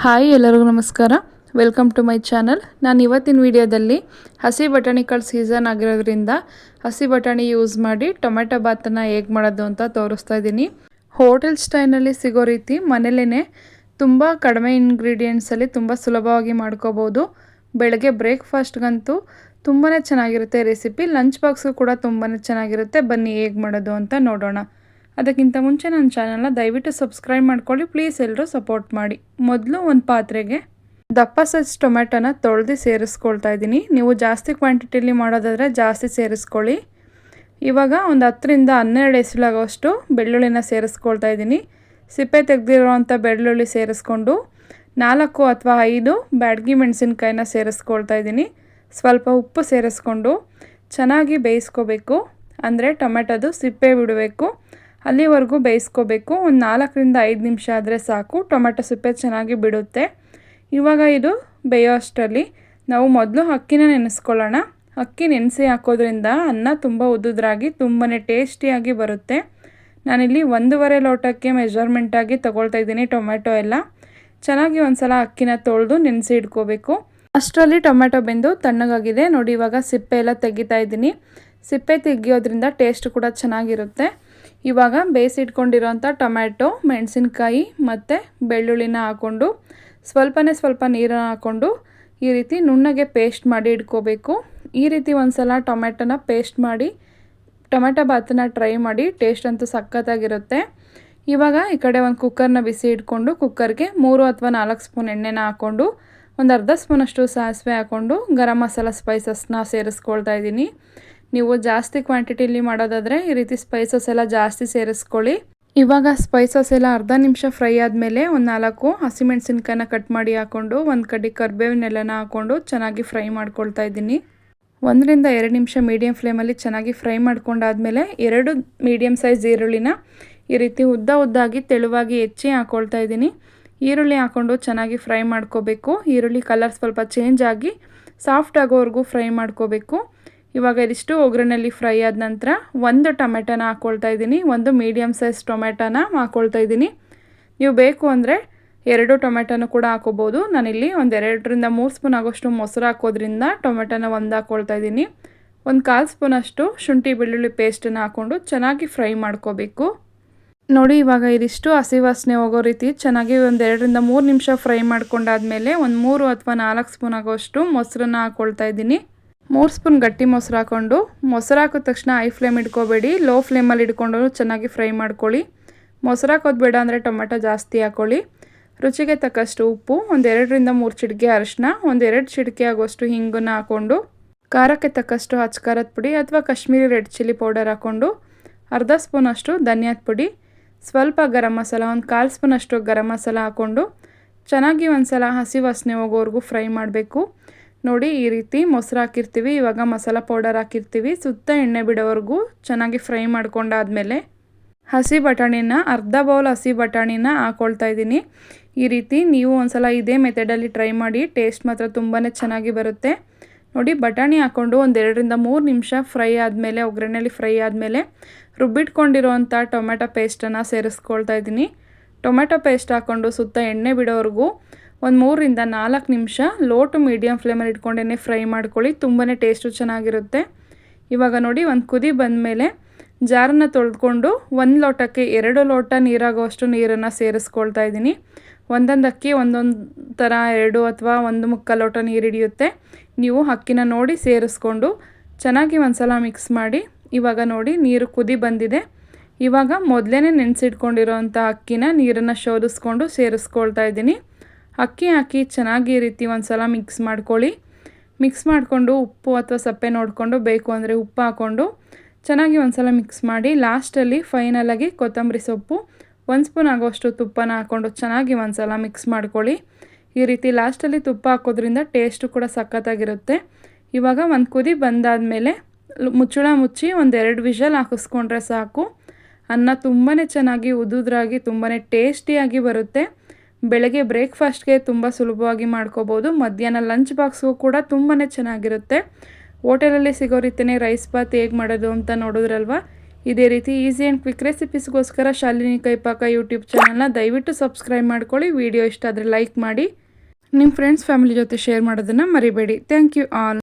Hi ಎಲ್ಲರಿಗೂ ನಮಸ್ಕಾರ. Welcome to my channel. ನಾನು ಇವತ್ತಿನ ವಿಡಿಯೋದಲ್ಲಿ ಹಸಿ ಬಟಾಣಿಕಾಳು ಸೀಸನ್ ಆಗಿರೋದ್ರಿಂದ ಹಸಿ ಬಟಾಣಿ ಯೂಸ್ ಮಾಡಿ ಟೊಮೆಟೊ ಬಾತನ್ನು ಹೇಗೆ ಮಾಡೋದು ಅಂತ ತೋರಿಸ್ತಾ ಇದ್ದೀನಿ. ಹೋಟೆಲ್ ಸ್ಟೈಲ್ನಲ್ಲಿ ಸಿಗೋ ರೀತಿ ಮನೇಲೇ ತುಂಬ ಕಡಿಮೆ ಇಂಗ್ರೀಡಿಯೆಂಟ್ಸಲ್ಲಿ ತುಂಬ ಸುಲಭವಾಗಿ ಮಾಡ್ಕೋಬೋದು. ಬೆಳಗ್ಗೆ ಬ್ರೇಕ್ಫಾಸ್ಟ್ಗಂತೂ ತುಂಬಾ ಚೆನ್ನಾಗಿರುತ್ತೆ ರೆಸಿಪಿ. ಲಂಚ್ ಬಾಕ್ಸು ಕೂಡ ತುಂಬಾ ಚೆನ್ನಾಗಿರುತ್ತೆ. ಬನ್ನಿ ಹೇಗೆ ಮಾಡೋದು ಅಂತ ನೋಡೋಣ. ಅದಕ್ಕಿಂತ ಮುಂಚೆ ನನ್ನ ಚಾನಲ್ನ ದಯವಿಟ್ಟು ಸಬ್ಸ್ಕ್ರೈಬ್ ಮಾಡ್ಕೊಳ್ಳಿ. ಪ್ಲೀಸ್ ಎಲ್ಲರೂ ಸಪೋರ್ಟ್ ಮಾಡಿ. ಮೊದಲು ಒಂದು ಪಾತ್ರೆಗೆ ದಪ್ಪ ಸೈಜ್ ಟೊಮೆಟೊನ ತೊಳೆದು ಸೇರಿಸ್ಕೊಳ್ತಾ ಇದ್ದೀನಿ. ನೀವು ಜಾಸ್ತಿ ಕ್ವಾಂಟಿಟಿಲಿ ಮಾಡೋದಾದರೆ ಜಾಸ್ತಿ ಸೇರಿಸ್ಕೊಳ್ಳಿ. ಇವಾಗ ಒಂದು 10ರಿಂದ 12 ಎಸಳಾಗೋಷ್ಟು ಬೆಳ್ಳುಳ್ಳಿನ ಸೇರಿಸ್ಕೊಳ್ತಾ ಇದ್ದೀನಿ. ಸಿಪ್ಪೆ ತೆಗೆದಿರೋವಂಥ ಬೆಳ್ಳುಳ್ಳಿ ಸೇರಿಸ್ಕೊಂಡು 4 ಅಥವಾ 5 ಬ್ಯಾಡಗಿ ಮೆಣಸಿನ್ಕಾಯಿನ ಸೇರಿಸ್ಕೊಳ್ತಾ ಇದ್ದೀನಿ. ಸ್ವಲ್ಪ ಉಪ್ಪು ಸೇರಿಸ್ಕೊಂಡು ಚೆನ್ನಾಗಿ ಬೇಯಿಸ್ಕೋಬೇಕು. ಅಂದರೆ ಟೊಮೆಟೊದು ಸಿಪ್ಪೆ ಬಿಡಬೇಕು, ಅಲ್ಲಿವರೆಗೂ ಬೇಯಿಸ್ಕೋಬೇಕು. ಒಂದು 4ರಿಂದ 5 ನಿಮಿಷ ಆದರೆ ಸಾಕು, ಟೊಮೆಟೊ ಸಿಪ್ಪೆ ಚೆನ್ನಾಗಿ ಬಿಡುತ್ತೆ. ಇವಾಗ ಇದು ಬೇಯೋ ಅಷ್ಟರಲ್ಲಿ ನಾವು ಮೊದಲು ಅಕ್ಕಿನ ನೆನೆಸ್ಕೊಳ್ಳೋಣ. ಅಕ್ಕಿ ನೆನೆಸಿ ಹಾಕೋದ್ರಿಂದ ಅನ್ನ ತುಂಬ ಉದ್ದುದ್ರಾಗಿ ತುಂಬಾ ಟೇಸ್ಟಿಯಾಗಿ ಬರುತ್ತೆ. ನಾನಿಲ್ಲಿ 1.5 ಲೋಟಕ್ಕೆ ಮೆಜರ್ಮೆಂಟಾಗಿ ತೊಗೊಳ್ತಾ ಇದ್ದೀನಿ. ಟೊಮೆಟೊ ಎಲ್ಲ ಚೆನ್ನಾಗಿ ಒಂದು ಸಲ ಅಕ್ಕಿನ ತೊಳೆದು ನೆನೆಸಿ ಇಟ್ಕೋಬೇಕು. ಅಷ್ಟರಲ್ಲಿ ಟೊಮೆಟೊ ಬೆಂದು ತಣ್ಣಗಾಗಿದೆ ನೋಡಿ. ಇವಾಗ ಸಿಪ್ಪೆ ಎಲ್ಲ ತೆಗಿತಾ ಇದ್ದೀನಿ. ಸಿಪ್ಪೆ ತೆಗಿಯೋದ್ರಿಂದ ಟೇಸ್ಟ್ ಕೂಡ ಚೆನ್ನಾಗಿರುತ್ತೆ. ಇವಾಗ ಬೇಯಿಸಿಟ್ಕೊಂಡಿರೋಂಥ ಟೊಮೆಟೊ, ಮೆಣಸಿನ್ಕಾಯಿ ಮತ್ತು ಬೆಳ್ಳುಳ್ಳಿನ ಹಾಕ್ಕೊಂಡು ಸ್ವಲ್ಪ ನೀರನ್ನು ಹಾಕ್ಕೊಂಡು ಈ ರೀತಿ ನುಣ್ಣಗೆ ಪೇಸ್ಟ್ ಮಾಡಿ ಇಟ್ಕೋಬೇಕು. ಈ ರೀತಿ ಒಂದು ಸಲ ಟೊಮೆಟೊನ ಪೇಸ್ಟ್ ಮಾಡಿ ಟೊಮೆಟೊ ಬಾತನ್ನ ಟ್ರೈ ಮಾಡಿ. ಟೇಸ್ಟ್ ಅಂತೂ ಸಖತ್ತಾಗಿರುತ್ತೆ. ಇವಾಗ ಈ ಕಡೆ ಒಂದು ಕುಕ್ಕರ್ನ ಬಿಸಿ ಇಟ್ಕೊಂಡು ಕುಕ್ಕರ್ಗೆ 3 ಅಥವಾ 4 ಸ್ಪೂನ್ ಎಣ್ಣೆನ ಹಾಕ್ಕೊಂಡು ಒಂದು ಅರ್ಧ ಸ್ಪೂನಷ್ಟು ಸಾಸಿವೆ ಹಾಕ್ಕೊಂಡು ಗರಂ ಮಸಾಲ ಸ್ಪೈಸಸ್ನ ಸೇರಿಸ್ಕೊಳ್ತಾ ಇದ್ದೀನಿ. ನೀವು ಜಾಸ್ತಿ ಕ್ವಾಂಟಿಟಿಲಿ ಮಾಡೋದಾದರೆ ಈ ರೀತಿ ಸ್ಪೈಸಸ್ ಎಲ್ಲ ಜಾಸ್ತಿ ಸೇರಿಸ್ಕೊಳ್ಳಿ. ಇವಾಗ ಸ್ಪೈಸಸ್ ಎಲ್ಲ ಅರ್ಧ ನಿಮಿಷ ಫ್ರೈ ಆದಮೇಲೆ ಒಂದು 4 ಹಸಿಮೆಣಸಿನ್ಕಾಯಿನ ಕಟ್ ಮಾಡಿ ಹಾಕ್ಕೊಂಡು ಒಂದು ಕಡೆ ಕರಿಬೇವಿನೆಲ್ಲನ ಹಾಕ್ಕೊಂಡು ಚೆನ್ನಾಗಿ ಫ್ರೈ ಮಾಡ್ಕೊಳ್ತಾ ಇದ್ದೀನಿ. 1ರಿಂದ 2 ನಿಮಿಷ ಮೀಡಿಯಮ್ ಫ್ಲೇಮಲ್ಲಿ ಚೆನ್ನಾಗಿ ಫ್ರೈ ಮಾಡ್ಕೊಂಡಾದ್ಮೇಲೆ 2 ಮೀಡಿಯಮ್ ಸೈಜ್ ಈರುಳ್ಳಿನ ಈ ರೀತಿ ಉದ್ದಾಗಿ ತೆಳುವಾಗಿ ಹೆಚ್ಚಿ ಹಾಕ್ಕೊಳ್ತಾ ಇದ್ದೀನಿ. ಈರುಳ್ಳಿ ಹಾಕ್ಕೊಂಡು ಚೆನ್ನಾಗಿ ಫ್ರೈ ಮಾಡ್ಕೋಬೇಕು. ಈರುಳ್ಳಿ ಕಲರ್ ಸ್ವಲ್ಪ ಚೇಂಜ್ ಆಗಿ ಸಾಫ್ಟ್ ಆಗೋವರೆಗೂ ಫ್ರೈ ಮಾಡ್ಕೋಬೇಕು. ಇವಾಗ ಇದಿಷ್ಟು ಒಗ್ಗರಣೆಯಲ್ಲಿ ಫ್ರೈ ಆದ ನಂತರ 1 ಟೊಮೆಟೊನ ಹಾಕ್ಕೊಳ್ತಾ ಇದ್ದೀನಿ. 1 ಮೀಡಿಯಮ್ ಸೈಜ್ ಟೊಮೆಟೊನ ಹಾಕ್ಕೊಳ್ತಾ ಇದ್ದೀನಿ. ನೀವು ಬೇಕು ಅಂದರೆ 2 ಟೊಮೆಟೊನ ಕೂಡ ಹಾಕೋಬೋದು. ನಾನಿಲ್ಲಿ ಒಂದು 2ರಿಂದ 3 ಸ್ಪೂನ್ ಆಗೋಷ್ಟು ಮೊಸರು ಹಾಕೋದ್ರಿಂದ ಟೊಮೆಟೊನ 1 ಹಾಕ್ಕೊಳ್ತಾ ಇದ್ದೀನಿ. ಒಂದು 1/4 ಸ್ಪೂನಷ್ಟು ಶುಂಠಿ ಬೆಳ್ಳುಳ್ಳಿ ಪೇಸ್ಟನ್ನು ಹಾಕ್ಕೊಂಡು ಚೆನ್ನಾಗಿ ಫ್ರೈ ಮಾಡ್ಕೋಬೇಕು. ನೋಡಿ ಇವಾಗ ಇದಿಷ್ಟು ಹಸಿ ವಾಸನೆ ಹೋಗೋ ರೀತಿ ಚೆನ್ನಾಗಿ ಒಂದು 2ರಿಂದ 3 ನಿಮಿಷ ಫ್ರೈ ಮಾಡ್ಕೊಂಡಾದ್ಮೇಲೆ ಒಂದು 3 ಅಥವಾ 4 ಸ್ಪೂನ್ ಆಗೋಷ್ಟು ಮೊಸರನ್ನ ಹಾಕ್ಕೊಳ್ತಾ ಇದ್ದೀನಿ. 3 ಸ್ಪೂನ್ ಗಟ್ಟಿ ಮೊಸರು ಹಾಕ್ಕೊಂಡು, ಮೊಸರು ಹಾಕಿದ ತಕ್ಷಣ ಹೈ ಫ್ಲೇಮ್ ಇಟ್ಕೋಬೇಡಿ, ಲೋ ಫ್ಲೇಮಲ್ಲಿ ಇಟ್ಕೊಂಡು ಚೆನ್ನಾಗಿ ಫ್ರೈ ಮಾಡ್ಕೊಳ್ಳಿ. ಮೊಸರು ಹಾಕೋದು ಬೇಡ ಅಂದರೆ ಟೊಮೆಟೊ ಜಾಸ್ತಿ ಹಾಕ್ಕೊಳ್ಳಿ. ರುಚಿಗೆ ತಕ್ಕಷ್ಟು ಉಪ್ಪು, ಒಂದು 2ರಿಂದ 3 ಚಿಟಿಕೆ ಅರಿಶಿನ, ಒಂದು 2 ಚಿಟಿಕೆ ಆಗೋಷ್ಟು ಹಿಂಗನ್ನು ಹಾಕ್ಕೊಂಡು, ಖಾರಕ್ಕೆ ತಕ್ಕಷ್ಟು ಅಚ್ಚ ಖಾರದ ಪುಡಿ ಅಥವಾ ಕಾಶ್ಮೀರಿ ರೆಡ್ ಚಿಲ್ಲಿ ಪೌಡರ್ ಹಾಕ್ಕೊಂಡು, ಅರ್ಧ ಸ್ಪೂನಷ್ಟು ಧನಿಯಾದ ಪುಡಿ, ಸ್ವಲ್ಪ ಗರಂ ಮಸಾಲ, ಒಂದು 1/4 ಸ್ಪೂನಷ್ಟು ಗರಂ ಮಸಾಲ ಹಾಕ್ಕೊಂಡು ಚೆನ್ನಾಗಿ ಒಂದು ಸಲ ಹಸಿ ವಾಸನೆ ಹೋಗೋವರೆಗೂ ಫ್ರೈ ಮಾಡಬೇಕು. ನೋಡಿ ಈ ರೀತಿ ಮೊಸರು ಹಾಕಿರ್ತೀವಿ, ಇವಾಗ ಮಸಾಲ ಪೌಡರ್ ಹಾಕಿರ್ತೀವಿ, ಸುತ್ತ ಎಣ್ಣೆ ಬಿಡೋವರೆಗೂ ಚೆನ್ನಾಗಿ ಫ್ರೈ ಮಾಡ್ಕೊಂಡಾದ್ಮೇಲೆ ಹಸಿ ಬಟಾಣಿನ ಅರ್ಧ ಬೌಲ್ ಹಸಿ ಬಟಾಣಿನ ಹಾಕ್ಕೊಳ್ತಾ ಇದ್ದೀನಿ. ಈ ರೀತಿ ನೀವು ಒಂದ್ಸಲ ಇದೇ ಮೆಥಡಲ್ಲಿ ಟ್ರೈ ಮಾಡಿ. ಟೇಸ್ಟ್ ಮಾತ್ರ ತುಂಬಾ ಚೆನ್ನಾಗಿ ಬರುತ್ತೆ. ನೋಡಿ ಬಟಾಣಿ ಹಾಕ್ಕೊಂಡು ಒಂದು 2ರಿಂದ 3 ನಿಮಿಷ ಫ್ರೈ ಆದಮೇಲೆ ಒಗ್ಗರಣೆಯಲ್ಲಿ ಫ್ರೈ ಆದಮೇಲೆ ರುಬ್ಬಿಟ್ಕೊಂಡಿರೋವಂಥ ಟೊಮೆಟೊ ಪೇಸ್ಟನ್ನು ಸೇರಿಸ್ಕೊಳ್ತಾ ಇದ್ದೀನಿ. ಟೊಮೆಟೊ ಪೇಸ್ಟ್ ಹಾಕ್ಕೊಂಡು ಸುತ್ತ ಎಣ್ಣೆ ಬಿಡೋವರೆಗೂ ಒಂದು 3ರಿಂದ 4 ನಿಮಿಷ ಲೋ ಟು ಮೀಡಿಯಮ್ ಫ್ಲೇಮಲ್ಲಿ ಇಟ್ಕೊಂಡೇ ಫ್ರೈ ಮಾಡ್ಕೊಳ್ಳಿ. ತುಂಬಾ ಟೇಸ್ಟು ಚೆನ್ನಾಗಿರುತ್ತೆ. ಇವಾಗ ನೋಡಿ ಒಂದು ಕುದಿ ಬಂದಮೇಲೆ ಜಾರನ್ನು ತೊಳೆದುಕೊಂಡು 1 ಲೋಟಕ್ಕೆ 2 ಲೋಟ ನೀರಾಗುವಷ್ಟು ನೀರನ್ನು ಸೇರಿಸ್ಕೊಳ್ತಾ ಇದ್ದೀನಿ. ಒಂದೊಂದು ಅಕ್ಕಿ ಒಂದೊಂದು ಥರ 2 ಅಥವಾ 1 ಲೋಟ ನೀರು ಹಿಡಿಯುತ್ತೆ. ನೀವು ಅಕ್ಕಿನ ನೋಡಿ ಸೇರಿಸ್ಕೊಂಡು ಚೆನ್ನಾಗಿ ಒಂದು ಸಲ ಮಿಕ್ಸ್ ಮಾಡಿ. ಇವಾಗ ನೋಡಿ ನೀರು ಕುದಿ ಬಂದಿದೆ. ಇವಾಗ ಮೊದಲೇ ನೆನೆಸಿಟ್ಕೊಂಡಿರೋವಂಥ ಅಕ್ಕಿನ ನೀರನ್ನು ಶೋಧಿಸ್ಕೊಂಡು ಸೇರಿಸ್ಕೊಳ್ತಾ ಇದ್ದೀನಿ. ಅಕ್ಕಿ ಹಾಕಿ ಚೆನ್ನಾಗಿ ಈ ರೀತಿ ಒಂದು ಸಲ ಮಿಕ್ಸ್ ಮಾಡ್ಕೊಳ್ಳಿ. ಮಿಕ್ಸ್ ಮಾಡಿಕೊಂಡು ಉಪ್ಪು ಅಥವಾ ಸಪ್ಪೆ ನೋಡಿಕೊಂಡು ಬೇಕು ಅಂದರೆ ಉಪ್ಪು ಹಾಕ್ಕೊಂಡು ಚೆನ್ನಾಗಿ ಒಂದು ಸಲ ಮಿಕ್ಸ್ ಮಾಡಿ. ಲಾಸ್ಟಲ್ಲಿ ಫೈನಲಾಗಿ ಕೊತ್ತಂಬರಿ ಸೊಪ್ಪು 1 ಸ್ಪೂನ್ ಆಗೋಷ್ಟು ತುಪ್ಪನ ಹಾಕ್ಕೊಂಡು ಚೆನ್ನಾಗಿ ಒಂದು ಸಲ ಮಿಕ್ಸ್ ಮಾಡ್ಕೊಳ್ಳಿ. ಈ ರೀತಿ ಲಾಸ್ಟಲ್ಲಿ ತುಪ್ಪ ಹಾಕೋದ್ರಿಂದ ಟೇಸ್ಟು ಕೂಡ ಸಖತ್ತಾಗಿರುತ್ತೆ. ಇವಾಗ ಒಂದು ಕುದಿ ಬಂದಾದಮೇಲೆ ಮುಚ್ಚಳ ಮುಚ್ಚಿ ಒಂದು 2 ವಿಷಲ್ ಹಾಕಿಸ್ಕೊಂಡ್ರೆ ಸಾಕು. ಅನ್ನ ತುಂಬಾ ಚೆನ್ನಾಗಿ ಉದುದ್ರಾಗಿ ತುಂಬಾ ಟೇಸ್ಟಿಯಾಗಿ ಬರುತ್ತೆ. ಬೆಳಗ್ಗೆ ಬ್ರೇಕ್ಫಾಸ್ಟ್ಗೆ ತುಂಬ ಸುಲಭವಾಗಿ ಮಾಡ್ಕೋಬೋದು. ಮಧ್ಯಾಹ್ನ ಲಂಚ್ ಬಾಕ್ಸ್ಗೂ ಕೂಡ ತುಂಬಾ ಚೆನ್ನಾಗಿರುತ್ತೆ. ಹೋಟೆಲಲ್ಲಿ ಸಿಗೋ ರೀತಿಯೇ ರೈಸ್ ಬಾತ್ ಹೇಗೆ ಮಾಡೋದು ಅಂತ ನೋಡಿದ್ರಲ್ವ. ಇದೇ ರೀತಿ ಈಸಿ ಆ್ಯಂಡ್ ಕ್ವಿಕ್ ರೆಸಿಪೀಸ್ಗೋಸ್ಕರ ಶಾಲಿನಿ ಕೈಪಾಕ ಯೂಟ್ಯೂಬ್ ಚಾನಲ್ನ ದಯವಿಟ್ಟು ಸಬ್ಸ್ಕ್ರೈಬ್ ಮಾಡ್ಕೊಳ್ಳಿ. ವಿಡಿಯೋ ಇಷ್ಟ ಆದರೆ ಲೈಕ್ ಮಾಡಿ, ನಿಮ್ಮ ಫ್ರೆಂಡ್ಸ್ ಫ್ಯಾಮಿಲಿ ಜೊತೆ ಶೇರ್ ಮಾಡೋದನ್ನು ಮರಿಬೇಡಿ. Thank you all.